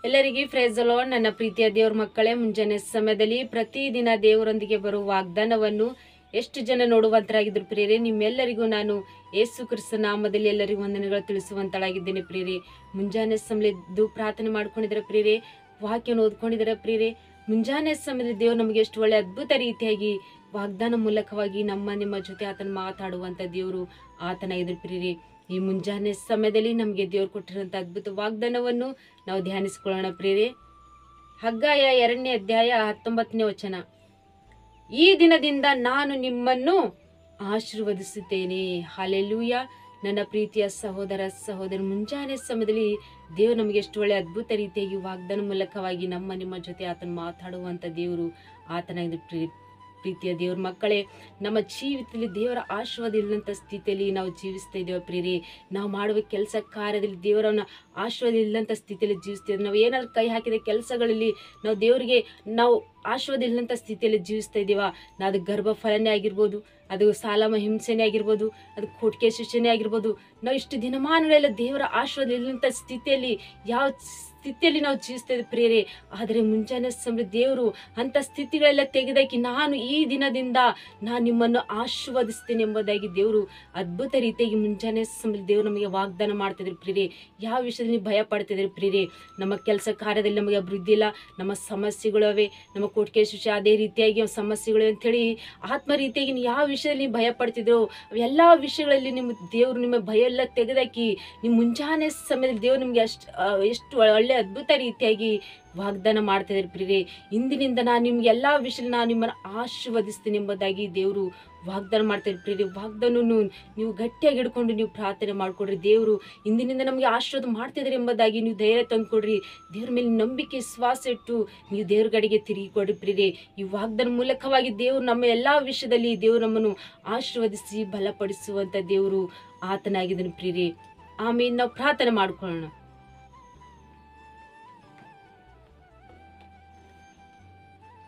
ಎಲ್ಲರಿಗೂ price the lord. ನನ್ನ ಪ್ರೀತಿಯ ದೇವರ ಮಕ್ಕಳೇ, ಮುಂಜಾನೆ ಸಮಯದಲ್ಲಿ ಪ್ರತಿದಿನ ದೇವರೊಂದಿಗೆ ಬರುವ ವಾಗ್ದಾನವನ್ನು ಎಷ್ಟು ಜನ ನೋಡುವಂತರಾಗಿದ್ರು ಪ್ರಿಯರೇ. ನಿಮ್ಮೆಲ್ಲರಿಗೂ ನಾನು ಯೇಸು ಕ್ರಿಸ್ತ ನಾಮದಲ್ಲಿ ಎಲ್ಲರಿಗೂ ವಂದನೆಗಳು ತಿಳಿಸುವಂತಳಾಗಿದ್ದೇನೆ ಪ್ರಿಯರೇ. ಮುಂಜಾನೆ ಸಮಯದ್ದು ಪ್ರಾರ್ಥನೆ ಮಾಡ್ಕೊಂಡಿದ್ರೆ ಪ್ರಿಯರೇ, ವಾಕ್ಯನ ಓದ್ಕೊಂಡಿದ್ರೆ ಪ್ರಿಯರೇ, ಮುಂಜಾನೆ ಸಮಯದಲ್ಲಿ ದೇವರು ನಮಗೆ ಎಷ್ಟು ಒಳ್ಳೆ ಅದ್ಭುತ ರೀತಿಯಾಗಿ ವಾಗ್ದಾನ ಮೂಲಕವಾಗಿ ನಿಮ್ಮ ಜೊತೆ ಆತನ ಮಾತಾಡುವಂತ ದೇವರು ಆತನಾಗಿದ್ರು ಪ್ರಿಯರೇ. ಈ ಮುಂಜಾನೆ ಸಮಯದಲ್ಲಿ ನಮಗೆ ದೇವರು ಕೊಟ್ಟಿರುವಂತ ಅದ್ಭುತ ವಾಗ್ದಾನವನ್ನು ನಾವು ಧ್ಯಾನಿಸಿಕೊಳ್ಳೋಣ ಪ್ರಿಯರೇ. ಹಗ್ಗಾಯ 2ನೇ ಅಧ್ಯಾಯ 19ನೇ ವಚನ. ಈ ದಿನದಿಂದ ನಾನು ನಿಮ್ಮನ್ನು ಆಶೀರ್ವದಿಸುತ್ತೇನೆ. ಹಲ್ಲೆಲೂಯಾ. ನನ್ನ ಪ್ರೀತಿಯ ಸಹೋದರ ಸಹೋದರಿ, ಮುಂಜಾನೆ ಸಮಯದಲ್ಲಿ ದೇವರು ನಮಗೆ ಎಷ್ಟು ಒಳ್ಳೆ ಅದ್ಭುತ ರೀತಿಯಾಗಿ ವಾಗ್ದಾನ ಮೂಲಕವಾಗಿ ನಿಮ್ಮ ಜೊತೆ ಆತನ ಮಾತಾಡುವಂತ ದೇವರು ಆತನಾಗಿದ್ದು ಪ್ರೀತಿಯ ದೇವ್ರ ಮಕ್ಕಳೇ, ನಮ್ಮ ಜೀವಿತದಲ್ಲಿ ದೇವರ ಆಶೀರ್ವಾದ ಇಲ್ಲಂತ ಸ್ಥಿತಿಯಲ್ಲಿ ನಾವು ಜೀವಿಸ್ತಾ ಇದ್ದೇವೆ ಪ್ರಿಯರೇ. ನಾವು ಮಾಡುವ ಕೆಲಸ ಕಾರ್ಯದಲ್ಲಿ ದೇವರನ್ನ ಆಶೀರ್ವಾದ ಇಲ್ಲಂತ ಸ್ಥಿತಿಯಲ್ಲಿ ಜೀವಿಸ್ತೇವೆ. ನಾವು ಏನಾದ್ರು ಕೈ ಹಾಕಿದ ಕೆಲಸಗಳಲ್ಲಿ ನಾವು ದೇವರಿಗೆ ನಾವು ಆಶೀರ್ವಾದ ಇಲ್ಲಂತ ಸ್ಥಿತಿಯಲ್ಲಿ ಜೀವಿಸ್ತಾ ಇದ್ದೀವ. ಅದು ಗರ್ಭಫಲನೇ ಆಗಿರ್ಬೋದು, ಅದು ಸಾಲ ಹಿಂಸೆನೇ ಆಗಿರ್ಬೋದು, ಅದು ಕೋಟಿಗೆ ಶಿಕ್ಷೆನೇ ಆಗಿರ್ಬೋದು. ನಾವು ಇಷ್ಟು ದಿನಮಾನಗಳೆಲ್ಲ ದೇವರ ಆಶೀರ್ವಾದ ಇಲ್ಲಂತ ಸ್ಥಿತಿಯಲ್ಲಿ ಯಾವ ಸ್ಥಿತಿಯಲ್ಲಿ ನಾವು ಜೀವಿಸ್ತಾ ಇದ್ದೀವಿ ಪ್ರಿಯರೇ. ಆದರೆ ಮುಂಜಾನೆ ಸಮಯ ದೇವರು ಅಂತ ಸ್ಥಿತಿಗಳೆಲ್ಲ ತೆಗೆದಾಕಿ ನಾನು ಈ ದಿನದಿಂದ ನಾನು ನಿಮ್ಮನ್ನು ಆಶೀರ್ವದಿಸ್ತೇನೆ ಎಂಬುದಾಗಿ ದೇವರು ಅದ್ಭುತ ರೀತಿಯಾಗಿ ಮುಂಜಾನೆ ಸಮಯ ದೇವರು ನಮಗೆ ವಾಗ್ದಾನ ಮಾಡ್ತಿದ್ರು ಪ್ರಿಯರೇ. ಯಾವ ವಿಷಯದಲ್ಲಿ ಭಯ ಪಡ್ತಿದ್ರು ಪ್ರಿಯರೇ. ನಮ್ಮ ಕೆಲಸ ಕಾರ್ಯದಲ್ಲಿ ನಮಗೆ ಅಭಿವೃದ್ಧಿ ಇಲ್ಲ, ನಮ್ಮ ಸಮಸ್ಯೆಗಳು ಅವೆ, ನಮ್ಮ ಕೋಟಿಗೆ ಶಿಕ್ಷೆ ಅದೇ ರೀತಿಯಾಗಿ ಸಮಸ್ಯೆಗಳು ಅಂತೇಳಿ ಆತ್ಮ ರೀತಿಯಾಗಿ ಯಾವ ವಿಷಯದಲ್ಲಿ ಭಯ ಪಡ್ತಿದ್ರು ಎಲ್ಲ ವಿಷಯಗಳಲ್ಲಿ ನಿಮ್ಮ ಭಯ ಎಲ್ಲ ತೆಗೆದಾಕಿ ನಿಮ್ಮ ಮುಂಜಾನೆ ಸಮಯದಲ್ಲಿ ದೇವರು ನಿಮಗೆ ಎಷ್ಟು ಒಳ್ಳೆ ಅದ್ಭುತ ರೀತಿಯಾಗಿ ವಾಗ್ದಾನ ಮಾಡ್ತಿದ್ದಾರೆ ಪ್ರಿಯರೇ. ಇಂದಿನಿಂದ ನಾನು ನಿಮ್ಗೆ ಎಲ್ಲಾ ವಿಷಯ ನಾನು ನಿಮ್ಮನ್ನು ಆಶೀರ್ವದಿಸ್ತೀನಿ ಎಂಬುದಾಗಿ ದೇವರು ವಾಗ್ದಾನ ಮಾಡ್ತಾರೆ ಪ್ರಿಯರೇ. ವಾಗ್ದಾನವನ್ನು ನೀವು ಗಟ್ಟಿಯಾಗಿ ಹಿಡ್ಕೊಂಡು ನೀವು ಪ್ರಾರ್ಥನೆ ಮಾಡ್ಕೊಡ್ರಿ. ದೇವರು ಇಂದಿನಿಂದ ನಮಗೆ ಆಶೀರ್ವಾದ ಮಾಡ್ತಿದ್ದಾರೆ ಎಂಬುದಾಗಿ ನೀವು ಧೈರ್ಯ ತಂದ್ಕೊಡ್ರಿ. ದೇವ್ರ ಮೇಲೆ ನಂಬಿಕೆ ವಿಶ್ವಾಸ ಇಟ್ಟು ನೀವು ದೇವ್ರ ಕಡೆಗೆ ತಿರುಗಿಕೊಡ್ರಿ ಪ್ರಿಯರೇ. ಈ ವಾಗ್ದಾನ ಮೂಲಕವಾಗಿ ದೇವರು ನಮ್ಮ ಎಲ್ಲಾ ವಿಷಯದಲ್ಲಿ ದೇವರು ನಮ್ಮನ್ನು ಆಶೀರ್ವದಿಸಿ ಬಲಪಡಿಸುವಂತ ದೇವರು ಆತನಾಗಿದ್ದಾನೆ ಪ್ರಿಯರೇ. ಆಮೇಲೆ ನಾವು ಪ್ರಾರ್ಥನೆ ಮಾಡ್ಕೊಳ್ಳೋಣ.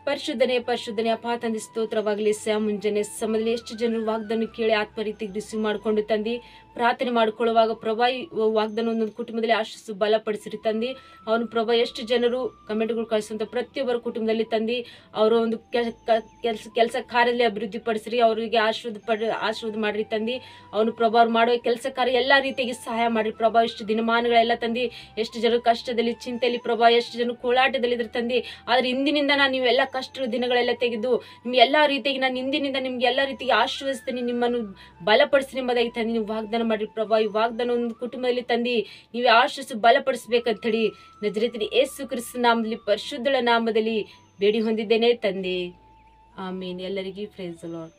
ಪರಿಶುದ್ಧನೇ ಅಪ್ಪ ತಂದೆ ಸ್ತೋತ್ರವಾಗಲಿ. ಮುಂಜಾನೆ ಸಮಯದಲ್ಲಿ ಎಷ್ಟು ಜನರು ವಾಗ್ದಾನ ಕೇಳಿ ಆತ್ಮ ರೀತಿಗೆ ರಿಸೀವ್ ಮಾಡ್ಕೊಂಡು ತಂದು ಪ್ರಾರ್ಥನೆ ಮಾಡ್ಕೊಳ್ಳುವಾಗ ಪ್ರಭಾ ವಾಗ್ದಾನ ಒಂದೊಂದು ಕುಟುಂಬದಲ್ಲಿ ಆಶಿಸು ಬಲಪಡಿಸಿರಿ ತಂದು. ಅವನು ಪ್ರಭಾ ಎಷ್ಟು ಜನರು ಕಮೆಂಟ್ಗಳು ಕಳಿಸುವಂತ ಪ್ರತಿಯೊಬ್ಬರ ಕುಟುಂಬದಲ್ಲಿ ತಂದು ಅವರ ಒಂದು ಕೆಲಸ ಕಾರ್ಯದಲ್ಲಿ ಅಭಿವೃದ್ಧಿ ಪಡಿಸ್ರಿ, ಅವರಿಗೆ ಆಶೀರ್ವಾದ ಮಾಡ್ರಿ ತಂದು. ಅವನು ಪ್ರಭಾ ಅವ್ರು ಮಾಡುವ ಕೆಲಸ ಕಾರ್ಯ ಎಲ್ಲಾ ರೀತಿಯಾಗಿ ಸಹಾಯ ಮಾಡ್ರಿ ಪ್ರಭಾ. ಇಷ್ಟು ದಿನಮಾನಗಳೆಲ್ಲ ತಂದು ಎಷ್ಟು ಜನರು ಕಷ್ಟದಲ್ಲಿ ಚಿಂತೆಯಲ್ಲಿ ಪ್ರಭಾ, ಎಷ್ಟು ಜನರು ಕೋಲಾಟದಲ್ಲಿ ಇದ್ರ ತಂದು. ಆದ್ರೆ ಇಂದಿನಿಂದ ನಾನು ನೀವೆಲ್ಲ ಕಷ್ಟ ದಿನಗಳೆಲ್ಲ ತೆಗೆದು ನಿಮ್ಗೆ ಎಲ್ಲಾ ರೀತಿಯಾಗಿ ನಾನು ಇಂದಿನಿಂದ ನಿಮ್ಗೆ ಎಲ್ಲಾ ರೀತಿಗೆ ಆಶೀರ್ವದಿಸ್ತೀನಿ, ನಿಮ್ಮನ್ನು ಬಲಪಡಿಸ್ತೀನಿ ಎಂಬುದಾಗಿ ತಂದು ನೀವು ವಾಗ್ದಾನ ಮಾಡ್ರಿ ಪ್ರಭಾ. ಈ ವಾಗ್ದಾನ ಒಂದು ಕುಟುಂಬದಲ್ಲಿ ತಂದು ನೀವೇ ಆಶೀರ್ವಿಸಿ ಬಲಪಡಿಸ್ಬೇಕಂತ ಹೇಳಿ ನಜರೇತಿನ ಯೇಸು ಕ್ರಿಸ್ತ ನಾಮದಲ್ಲಿ ಪರಿಶುದ್ಧಳ ನಾಮದಲ್ಲಿ ಬೇಡಿ ಹೊಂದಿದ್ದೇನೆ ತಂದೆ. ಆಮೇನ್. ಎಲ್ಲರಿಗೂ ಪ್ರೈಸ್ ದಿ ಲಾರ್ಡ್.